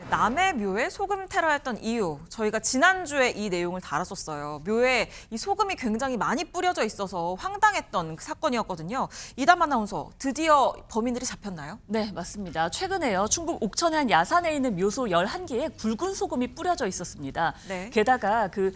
남의 묘에 소금 테러했던 이유, 저희가 지난주에 이 내용을 다뤘었어요. 묘에 이 소금이 굉장히 많이 뿌려져 있어서 황당했던 그 사건이었거든요. 이담 아나운서, 드디어 범인들이 잡혔나요? 네, 맞습니다. 최근에요. 충북 옥천의 한 야산에 있는 묘소 11개에 굵은 소금이 뿌려져 있었습니다. 네. 게다가 그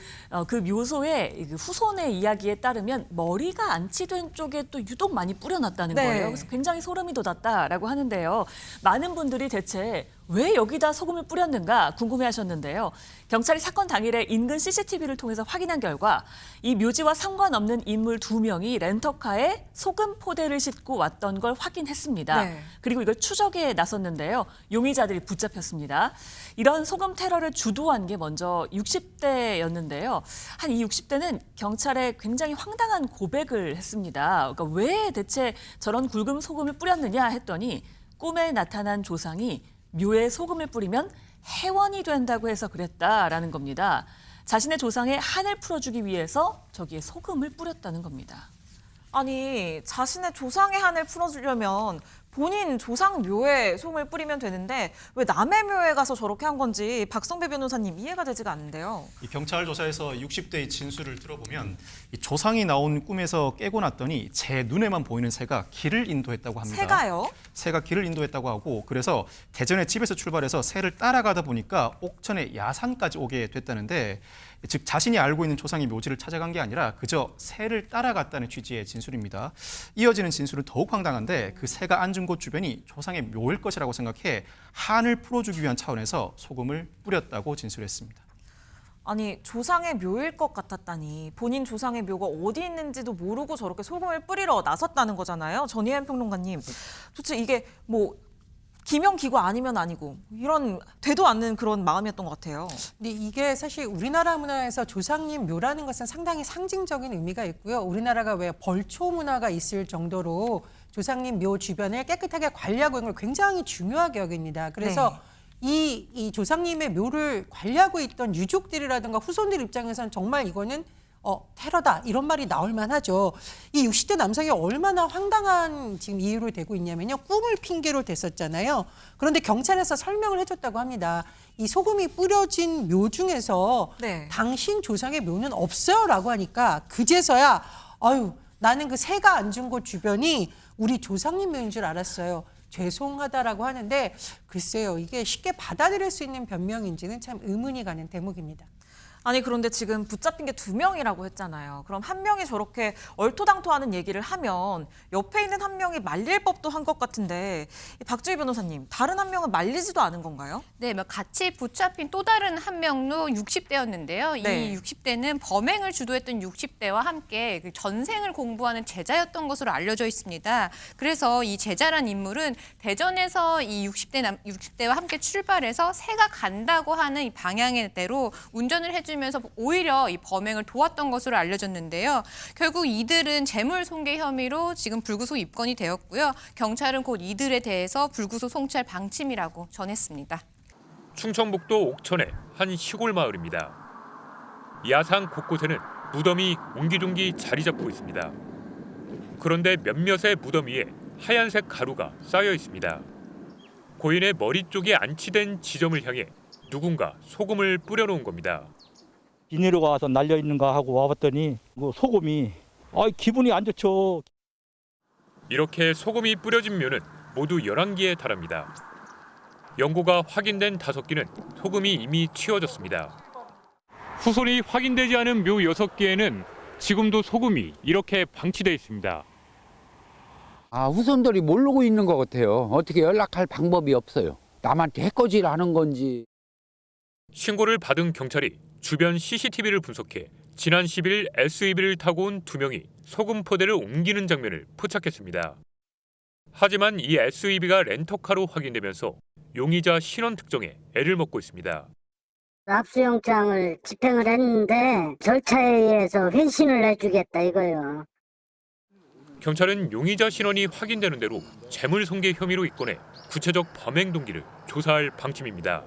묘소의 그 후손의 이야기에 따르면 머리가 안치된 쪽에 또 유독 많이 뿌려놨다는 네. 거예요. 그래서 굉장히 소름이 돋았다라고 하는데요. 많은 분들이 대체 왜 여기다 소금을 뿌렸는가 궁금해하셨는데요. 경찰이 사건 당일에 인근 CCTV를 통해서 확인한 결과 이 묘지와 상관없는 인물 2명이 렌터카에 소금 포대를 싣고 왔던 걸 확인했습니다. 네. 그리고 이걸 추적에 나섰는데요. 용의자들이 붙잡혔습니다. 이런 소금 테러를 주도한 게 먼저 60대였는데요. 한 이 60대는 경찰에 굉장히 황당한 고백을 했습니다. 그러니까 왜 대체 저런 굵은 소금을 뿌렸느냐 했더니 꿈에 나타난 조상이 묘에 소금을 뿌리면 해원이 된다고 해서 그랬다라는 겁니다. 자신의 조상의 한을 풀어주기 위해서 저기에 소금을 뿌렸다는 겁니다. 아니, 자신의 조상의 한을 풀어주려면 본인 조상 묘에 소금을 뿌리면 되는데 왜 남의 묘에 가서 저렇게 한 건지 박성배 변호사님 이해가 되지가 않는데요. 이 경찰 조사에서 60대의 진술을 들어보면 이 조상이 나온 꿈에서 깨고 났더니 제 눈에만 보이는 새가 길을 인도했다고 합니다. 새가요? 새가 길을 인도했다고 하고 그래서 대전의 집에서 출발해서 새를 따라가다 보니까 옥천의 야산까지 오게 됐다는데 즉 자신이 알고 있는 조상의 묘지를 찾아간 게 아니라 그저 새를 따라갔다는 취지의 진술입니다. 이어지는 진술은 더욱 황당한데 그 새가 앉은 곳 주변이 조상의 묘일 것이라고 생각해 한을 풀어주기 위한 차원에서 소금을 뿌렸다고 진술했습니다. 아니, 조상의 묘일 것 같았다니 본인 조상의 묘가 어디 있는지도 모르고 저렇게 소금을 뿌리러 나섰다는 거잖아요. 전희연 평론가님, 도대체 이게 뭐 기명기구 아니면 아니고 이런 되도 않는 그런 마음이었던 것 같아요. 근데 이게 사실 우리나라 문화에서 조상님 묘라는 것은 상당히 상징적인 의미가 있고요. 우리나라가 왜 벌초 문화가 있을 정도로 조상님 묘 주변을 깨끗하게 관리하고 있는 걸 굉장히 중요하게 여깁니다. 그래서 이 조상님의 묘를 관리하고 있던 유족들이라든가 후손들 입장에서는 정말 이거는 테러다 이런 말이 나올 만하죠. 이 60대 남성이 얼마나 황당한 지금 이유로 되고 있냐면요. 꿈을 핑계로 댔었잖아요. 그런데 경찰에서 설명을 해줬다고 합니다. 이 소금이 뿌려진 묘 중에서 네. 당신 조상의 묘는 없어요라고 하니까 그제서야 아유 나는 그 새가 앉은 곳 주변이 우리 조상님 묘인 줄 알았어요. 죄송하다라고 하는데 글쎄요. 이게 쉽게 받아들일 수 있는 변명인지는 참 의문이 가는 대목입니다. 아니, 그런데 지금 붙잡힌 게 2명이라고 했잖아요. 그럼 한 명이 저렇게 얼토당토하는 얘기를 하면 옆에 있는 한 명이 말릴 법도 한 것 같은데 이 박주희 변호사님, 다른 한 명은 말리지도 않은 건가요? 네, 같이 붙잡힌 또 다른 한 명도 60대였는데요. 네. 이 60대는 범행을 주도했던 60대와 함께 그 전생을 공부하는 제자였던 것으로 알려져 있습니다. 그래서 이 제자란 인물은 대전에서 이 60대와 함께 출발해서 새가 간다고 하는 이 방향의 대로 운전을 해주면서 오히려 이 범행을 도왔던 것으로 알려졌는데요. 결국 이들은 재물 손괴 혐의로 지금 불구속 입건이 되었고요. 경찰은 곧 이들에 대해서 불구속 송치할 방침이라고 전했습니다. 충청북도 옥천의 한 시골 마을입니다. 야산 곳곳에는 무덤이 옹기종기 자리 잡고 있습니다. 그런데 몇몇의 무덤 위에 하얀색 가루가 쌓여 있습니다. 고인의 머리 쪽에 안치된 지점을 향해 누군가 소금을 뿌려놓은 겁니다. 비닐로가 와서 날려 있는가 하고 와봤더니 소금이 기분이 안 좋죠. 이렇게 소금이 뿌려진 묘는 모두 11개에 달합니다. 연고가 확인된 5개는 소금이 이미 치워졌습니다. 후손이 확인되지 않은 묘 6개에는 지금도 소금이 이렇게 방치돼 있습니다. 후손들이 모르고 있는 것 같아요. 어떻게 연락할 방법이 없어요. 남한테 해코지를 하는 건지. 신고를 받은 경찰이 주변 CCTV를 분석해 지난 10일 SUV를 타고 온 2명이 소금 포대를 옮기는 장면을 포착했습니다. 하지만 이 SUV가 렌터카로 확인되면서 용의자 신원 특정에 애를 먹고 있습니다. 압수영장을 집행을 했는데 절차에 의해서 회신을 해주겠다 이거요. 경찰은 용의자 신원이 확인되는 대로 재물 손괴 혐의로 입건해 구체적 범행 동기를 조사할 방침입니다.